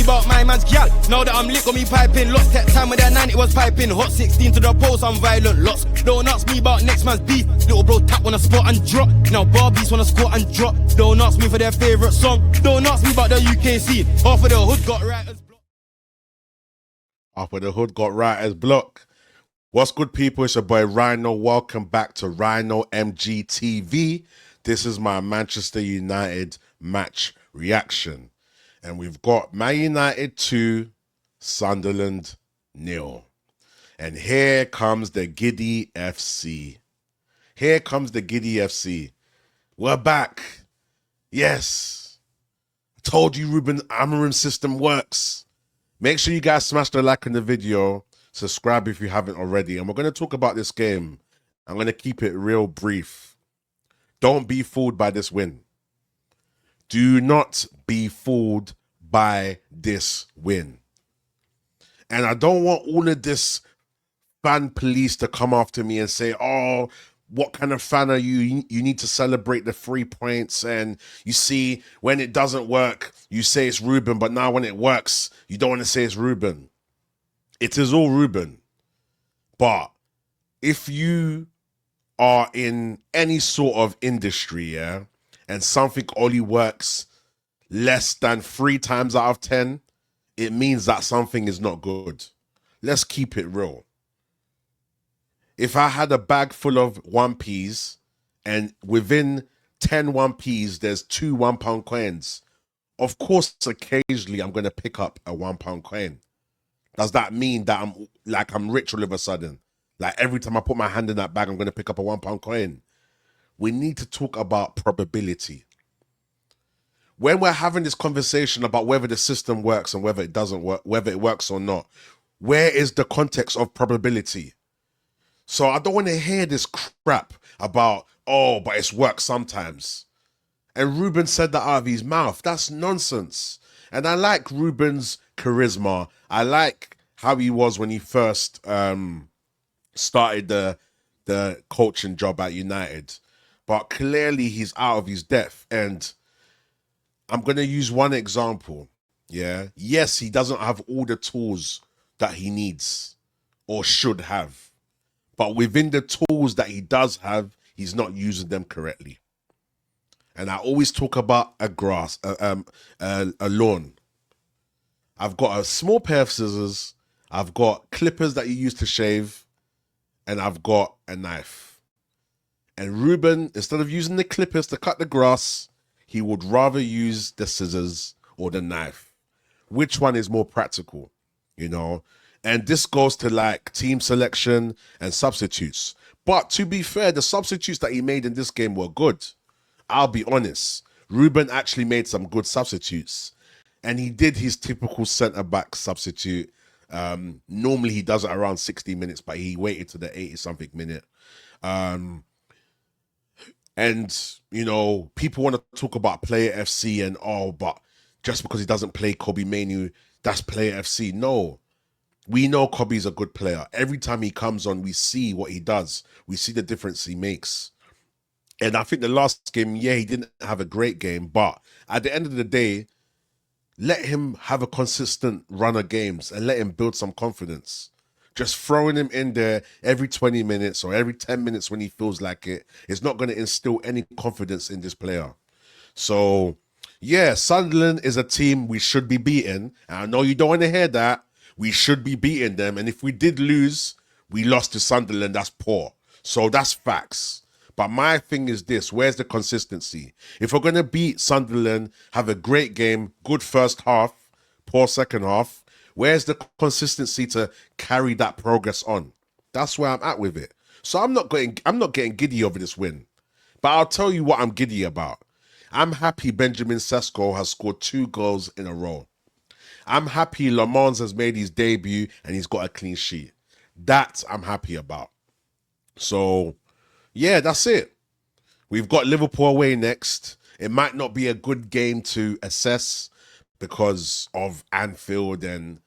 about my man's gal. Now that I'm lit, got me piping. Lost that time with that 90 was piping. Hot 16 to the post, I'm violent. Lots. Don't ask me about next man's beef. Little bro tap on a spot and drop. Now Barbies wanna squat and drop. Don't ask me for their favourite song. Don't ask me about the UK scene. Half of the hood got writers block. Half of the hood got writers block. What's good, people? It's your boy Rhino. Welcome back to Rhino MGTV. This is my Manchester United match reaction. And we've got Man United 2, Sunderland 0. And here comes the Giddy FC. Here comes the Giddy FC. We're back. Yes. I told you Ruben Amorim's system works. Make sure you guys smash the like on the video. Subscribe if you haven't already. And we're going to talk about this game. I'm going to keep it real brief. Don't be fooled by this win. Do not be fooled by this win. And I don't want all of this fan police to come after me and say, oh, what kind of fan are you? You need to celebrate the 3 points. And you see, when it doesn't work, you say it's Ruben. But now when it works, you don't want to say it's Ruben. It is all Ruben. But if you are in any sort of industry, yeah, and something only works less than 3 times out of 10, it means that something is not good. Let's keep it real. If I had a bag full of 1p's and within 10 1p's, there's 2 £1 coins, of course, occasionally I'm going to pick up a £1 coin. Does that mean that I'm rich all of a sudden? Like every time I put my hand in that bag, I'm going to pick up a £1 coin. We need to talk about probability. When we're having this conversation about whether the system works and whether it doesn't work, whether it works or not, where is the context of probability? So I don't want to hear this crap about, oh, but it's worked sometimes. And Ruben said that out of his mouth. That's nonsense. And I like Ruben's charisma. I like how he was when he first started the coaching job at United. But clearly he's out of his depth. And I'm going to use one example. Yeah. Yes, he doesn't have all the tools that he needs or should have. But within the tools that he does have, he's not using them correctly. And I always talk about a lawn. I've got a small pair of scissors. I've got clippers that you use to shave. And I've got a knife. And Ruben, instead of using the clippers to cut the grass, he would rather use the scissors or the knife. Which one is more practical, you know? And this goes to like team selection and substitutes. But to be fair, the substitutes that he made in this game were good. I'll be honest. Ruben actually made some good substitutes. And he did his typical centre-back substitute. Normally he does it around 60 minutes, but he waited to the 80-something minute. And, you know, people want to talk about Player FC and, oh, but just because he doesn't play Kobe Mainoo, that's Player FC. No. We know Kobe's a good player. Every time he comes on, we see what he does. We see the difference he makes. And I think the last game, yeah, he didn't have a great game. But at the end of the day, let him have a consistent run of games and let him build some confidence. Just throwing him in there every 20 minutes or every 10 minutes when he feels like it is not going to instill any confidence in this player. So, yeah, Sunderland is a team we should be beating. And I know you don't want to hear that. We should be beating them. And if we did lose, we lost to Sunderland. That's poor. So that's facts. But my thing is this. Where's the consistency? If we're going to beat Sunderland, have a great game, good first half, poor second half, where's the consistency to carry that progress on? That's where I'm at with it. So I'm not getting giddy over this win. But I'll tell you what I'm giddy about. I'm happy Benjamin Sesko has scored 2 goals in a row. I'm happy Lammens has made his debut and he's got a clean sheet. That I'm happy about. So, yeah, that's it. We've got Liverpool away next. It might not be a good game to assess because of Anfield and,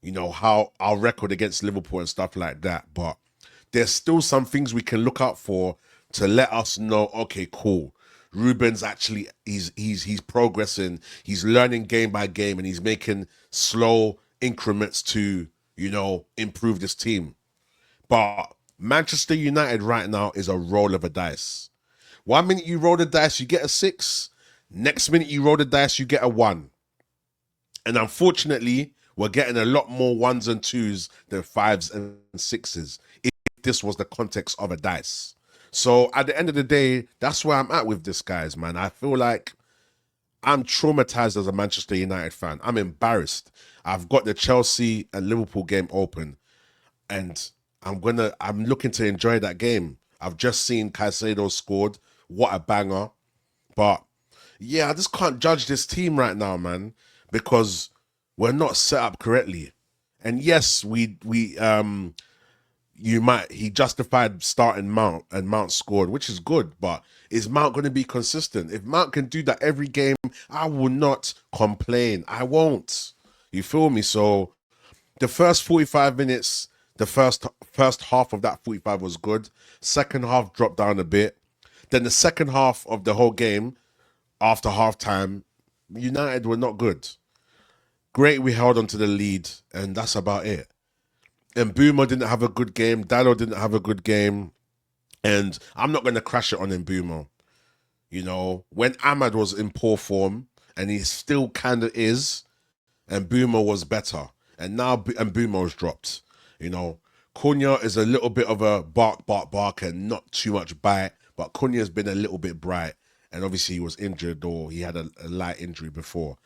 you know, how our record against Liverpool and stuff like that. But there's still some things we can look out for to let us know, okay, cool. Ruben's actually he's progressing. He's learning game by game, and he's making slow increments to, you know, improve this team. But Manchester United right now is a roll of a dice. 1 minute you roll the dice, you get a 6. Next minute you roll the dice, you get a 1. And unfortunately, we're getting a lot more 1s and 2s than 5s and 6s, if this was the context of a dice. So at the end of the day, that's where I'm at with this, guys, man. I feel like I'm traumatized as a Manchester United fan. I'm embarrassed. I've got the Chelsea and Liverpool game open, and I'm looking to enjoy that game. I've just seen Caicedo scored. What a banger. But yeah, I just can't judge this team right now, man, because we're not set up correctly. And yes, he justified starting Mount, and Mount scored, which is good, but is Mount going to be consistent? If Mount can do that every game, I will not complain. I won't. You feel me? So the first 45 minutes, the first half of that 45 was good. Second half dropped down a bit. Then the second half of the whole game, after halftime, United were not good. Great, we held on to the lead, and that's about it. And Mbeumo didn't have a good game. Dalot didn't have a good game. And I'm not going to crash it on Mbeumo. You know, when Ahmad was in poor form, and he still kind of is, and Mbeumo was better. And now Mbeumo's dropped. You know, Cunha is a little bit of a bark, and not too much bite. But Cunha's been a little bit bright. And obviously he was injured, or he had a light injury before.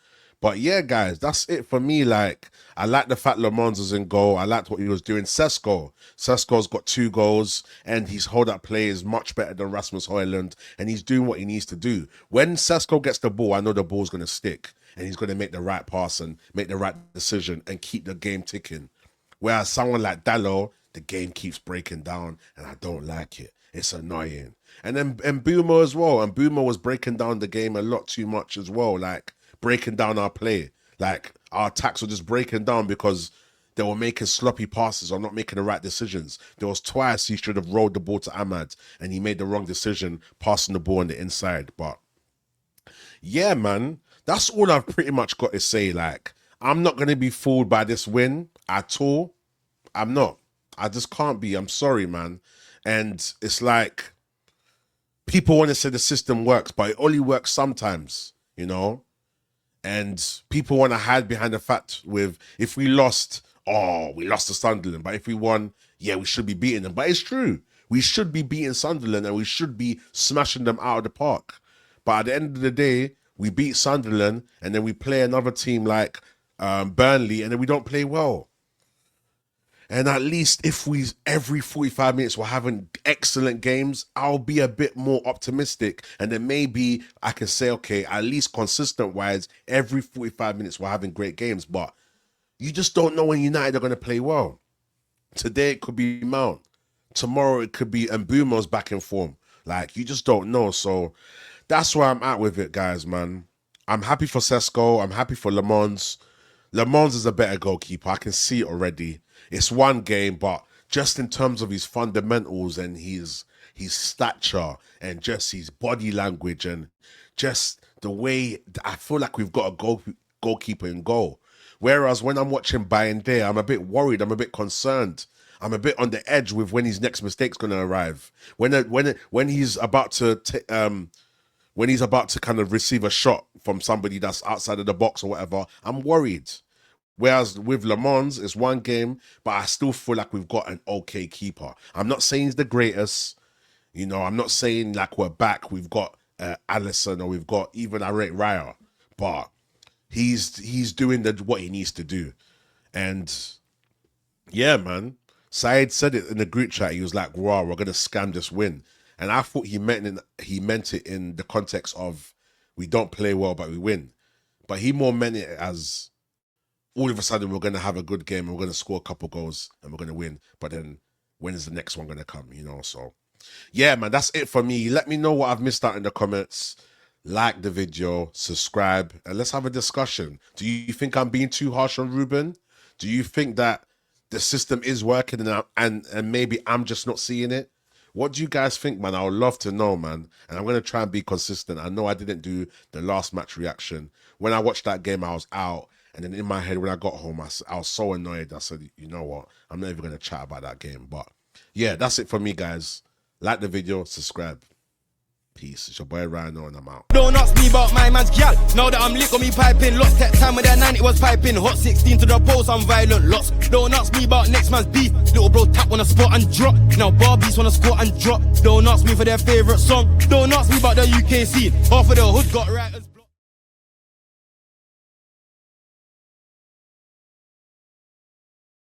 But yeah, guys, that's it for me. Like, I like the fact Lammens was in goal. I liked what he was doing. Sesko's got 2 goals, and his hold-up play is much better than Rasmus Højlund, and he's doing what he needs to do. When Sesko gets the ball, I know the ball's going to stick, and he's going to make the right pass and make the right decision and keep the game ticking. Whereas someone like Dalot, the game keeps breaking down, and I don't like it. It's annoying. And then Mbeumo as well. And Mbeumo was breaking down the game a lot too much as well. Like, breaking down our play. Like, our attacks were just breaking down because they were making sloppy passes or not making the right decisions. There was twice he should have rolled the ball to Ahmad, and he made the wrong decision, passing the ball on the inside. But yeah, man, that's all I've pretty much got to say. Like, I'm not going to be fooled by this win at all. I'm not. I just can't be. I'm sorry, man. And it's like, people want to say the system works, but it only works sometimes, you know? And people want to hide behind the fact with, if we lost, we lost to Sunderland. But if we won, yeah, we should be beating them. But it's true. We should be beating Sunderland, and we should be smashing them out of the park. But at the end of the day, we beat Sunderland, and then we play another team like Burnley, and then we don't play well. And at least if we, every 45 minutes, we're having excellent games, I'll be a bit more optimistic. And then maybe I can say, okay, at least consistent-wise, every 45 minutes, we're having great games. But you just don't know when United are going to play well. Today, it could be Mount. Tomorrow, it could be Mbeumo's back in form. Like, you just don't know. So that's where I'm at with it, guys, man. I'm happy for Sesko. I'm happy for Lammens. Lammens is a better goalkeeper. I can see it already. It's one game, but just in terms of his fundamentals and his stature and just his body language and just the way, I feel like we've got a goalkeeper in goal. Whereas when I'm watching Bayern, I'm a bit worried. I'm a bit concerned. I'm a bit on the edge with when his next mistake's going to arrive. When he's about to kind of receive a shot from somebody that's outside of the box or whatever, I'm worried. Whereas with Lammens, it's one game, but I still feel like we've got an okay keeper. I'm not saying he's the greatest. You know, I'm not saying like we're back. We've got Alisson, or we've got even Rhino, but he's doing what he needs to do. And yeah, man, Said said it in the group chat. He was like, "Wow, we're gonna scam this win." And I thought he meant it in the context of, we don't play well, but we win. But he more meant it as, all of a sudden we're going to have a good game, and we're going to score a couple goals, and we're going to win. But then when is the next one going to come, you know? So yeah, man, that's it for me. Let me know what I've missed out in the comments. Like the video, subscribe, and let's have a discussion. Do you think I'm being too harsh on Ruben? Do you think that the system is working and maybe I'm just not seeing it? What do you guys think, man? I would love to know, man. And I'm going to try and be consistent. I know I didn't do the last match reaction. When I watched that game, I was out. And then in my head, when I got home, I was so annoyed. I said, you know what? I'm not even going to chat about that game. But yeah, that's it for me, guys. Like the video, subscribe. Peace. It's your boy Rhino and I'm out. Don't ask me about my man's gal. Now that I'm lick on me piping. Lost that time with that 90 was piping. Hot 16 to the post, I'm violent. Lost. Don't ask me about next man's beef. Little bro tap on a spot and drop. Now Barbies wanna squat and drop. Don't ask me for their favourite song. Don't ask me about the UK scene. Half of the hood got right.